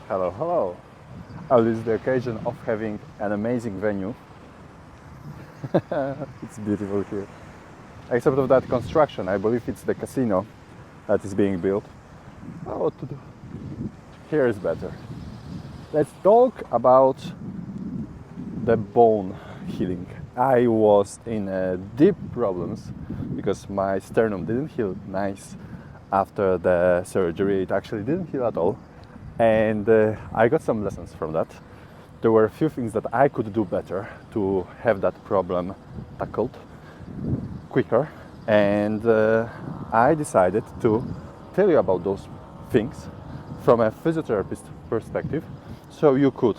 Hello, hello. I'll use the occasion of having an amazing venue. It's beautiful here. Except of that construction, I believe it's the casino that is being built. Oh, what to do? Here is better. Let's talk about the bone healing. I was in deep problems because my sternum didn't heal nice after the surgery. It actually didn't heal at all. And I got some lessons from that. There were a few things that I could do better to have that problem tackled quicker, and I decided to tell you about those things from a physiotherapist perspective, so you could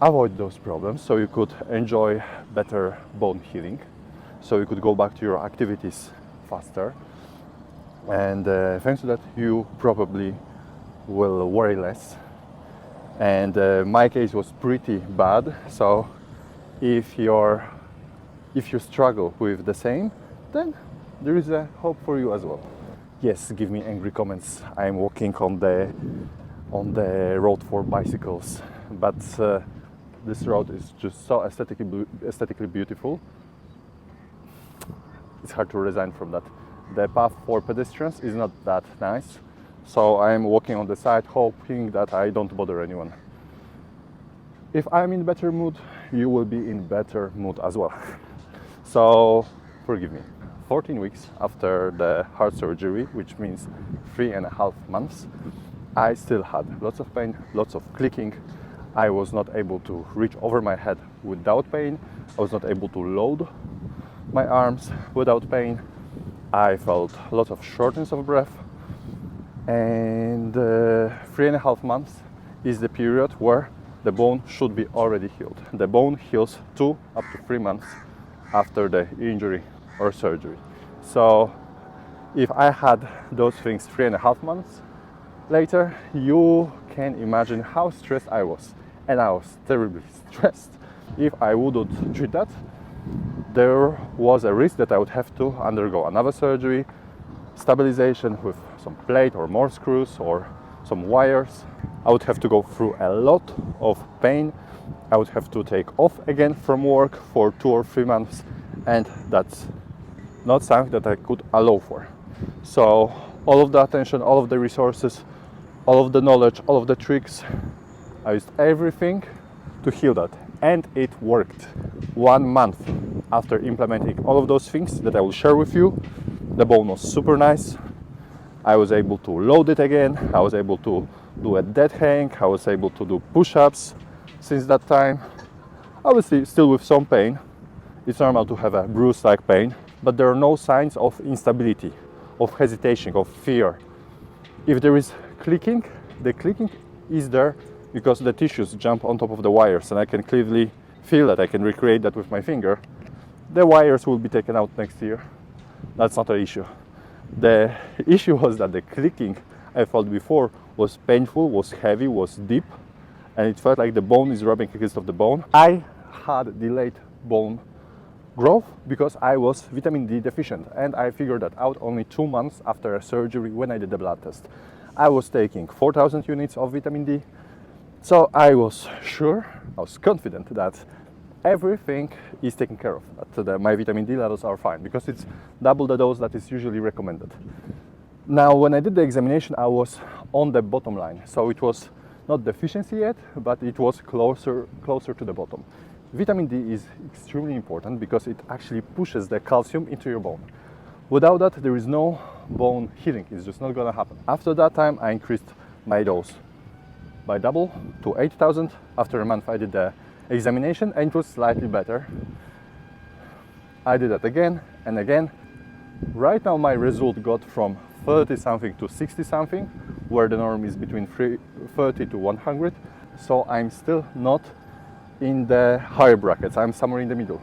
avoid those problems, so you could enjoy better bone healing, so you could go back to your activities faster, and thanks to that you probably will worry less. And my case was pretty bad, so if you struggle with the same, then there is a hope for you as well. Yes, give me angry comments. I'm walking on the road for bicycles, but this road is just so aesthetically beautiful. It's hard to resign from that. The path for pedestrians is not that nice, so I'm walking on the side hoping that I don't bother anyone. If I'm in better mood, you will be in better mood as well. So forgive me. 14 weeks after the heart surgery, which means 3.5 months, I still had lots of pain, lots of clicking. I was not able to reach over my head without pain. I was not able to load my arms without pain. I felt lots of shortness of breath. And 3.5 months is the period where the bone should be already healed. The bone heals 2 up to 3 months after the injury or surgery. So if I had those things 3.5 months later, you can imagine how stressed I was. And I was terribly stressed. If I wouldn't treat that, there was a risk that I would have to undergo another surgery, stabilization with some plate or more screws or some wires. I would have to go through a lot of pain. I would have to take off again from work for 2 or 3 months, and that's not something that I could allow for. So all of the attention, all of the resources, all of the knowledge, all of the tricks, I used everything to heal that, and it worked. 1 month after implementing all of those things that I will share with you, the bone was super nice. I was able to load it again. I was able to do a dead hang. I was able to do push-ups since that time. Obviously, still with some pain. It's normal to have a bruise-like pain, but there are no signs of instability, of hesitation, of fear. If there is clicking, the clicking is there because the tissues jump on top of the wires, and I can clearly feel that. I can recreate that with my finger. The wires will be taken out next year. That's not an issue. The issue was that the clicking I felt before was painful, was heavy, was deep, and it felt like the bone is rubbing against the bone. I had delayed bone growth because I was vitamin D deficient, and I figured that out only 2 months after a surgery when I did the blood test. I was taking 4,000 units of vitamin D, so I was sure, I was confident that everything is taken care of, that my vitamin D levels are fine, because it's double the dose that is usually recommended. Now, when I did the examination, I was on the bottom line, so it was not deficiency yet, but it was closer to the bottom. Vitamin D is extremely important because it actually pushes the calcium into your bone. Without that, there is no bone healing. It's just not gonna happen. After that time, I increased my dose by double to 8,000. After a month, I did the examination and it was slightly better. I did that again and again. Right now my result got from 30 something to 60 something, where the norm is between 30 to 100. So I'm still not in the higher brackets, I'm somewhere in the middle.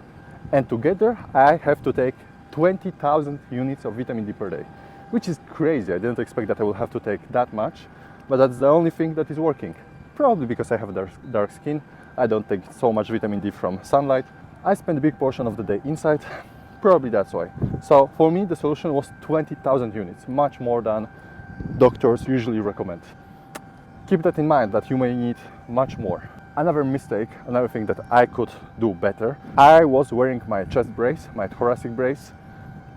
And to get there, I have to take 20,000 units of vitamin D per day, which is crazy. I didn't expect that I will have to take that much, but that's the only thing that is working. Probably because I have dark skin. I don't take so much vitamin D from sunlight. I spend a big portion of the day inside. Probably that's why. So for me, the solution was 20,000 units, much more than doctors usually recommend. keep that in mind that you may need much more. Another mistake, another thing that I could do better, I was wearing my chest brace, my thoracic brace,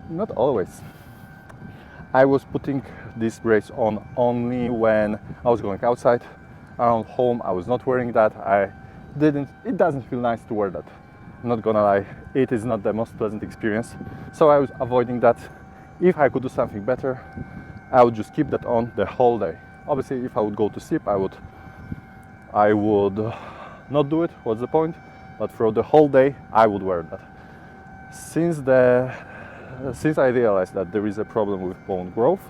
not always. I was putting this brace on only when I was going outside. Around home I was not wearing that. It doesn't feel nice to wear that. I'm not gonna lie, it is not the most pleasant experience. So I was avoiding that. If I could do something better, I would just keep that on the whole day. Obviously, if I would go to sleep, I would not do it. What's the point? But throughout the whole day, I would wear that. Since I realized that there is a problem with bone growth,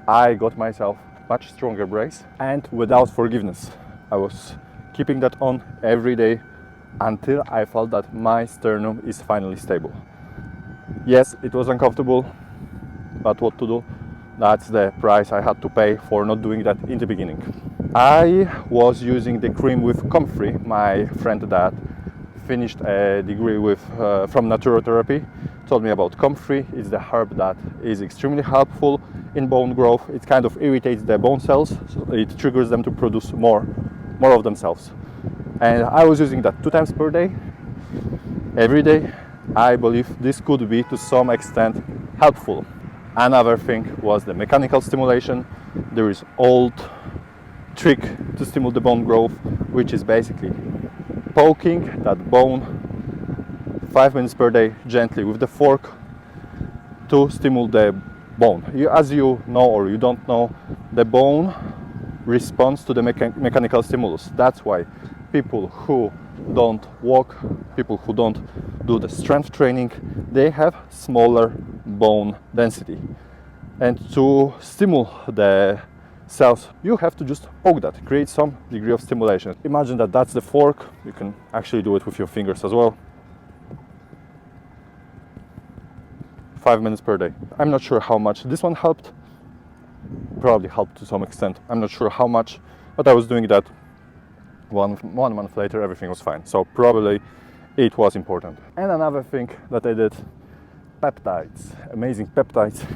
I got myself much stronger brace, and without forgiveness, I was keeping that on every day until I felt that my sternum is finally stable. Yes, it was uncomfortable, but what to do? That's the price I had to pay for not doing that in the beginning. I was using the cream with comfrey. My friend that finished a degree from naturotherapy told me about comfrey. It's the herb that is extremely helpful in bone growth. It kind of irritates the bone cells, so it triggers them to produce more of themselves. And I was using that 2 times per day, every day. I believe this could be to some extent helpful. Another thing was the mechanical stimulation. There is old trick to stimulate the bone growth, which is basically poking that bone 5 minutes per day gently with the fork to stimulate the bone. As you know or you don't know, the bone responds to the mechanical stimulus. That's why people who don't walk, people who don't do the strength training, they have smaller bone density. And to stimulate the cells, you have to just poke that, create some degree of stimulation. Imagine that that's the fork. You can actually do it with your fingers as well. 5 minutes per day. I'm not sure how much this one helped. Probably helped to some extent. I'm not sure how much, but I was doing that. One month later, everything was fine. So probably it was important. And another thing that I did, peptides, amazing peptides.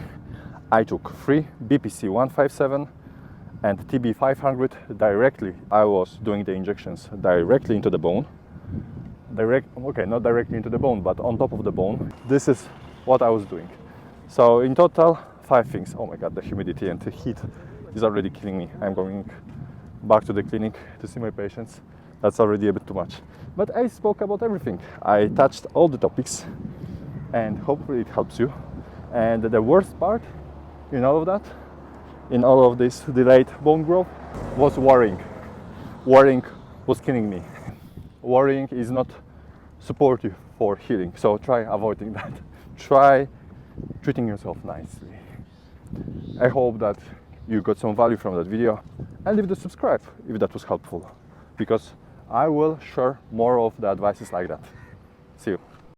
I took 3 BPC 157 and TB 500 directly. I was doing the injections directly into the bone. Not directly into the bone, but on top of the bone. This is what I was doing. So in total, 5 things. Oh my God, the humidity and the heat is already killing me. I'm going back to the clinic to see my patients. That's already a bit too much. But I spoke about everything. I touched all the topics, and hopefully it helps you. And the worst part in all of that, in all of this delayed bone growth, was worrying. Worrying was killing me. Worrying is not supportive for healing, so try avoiding that. Try treating yourself nicely. I hope that you got some value from that video, and leave the subscribe if that was helpful, because I will share more of the advices like that. See you.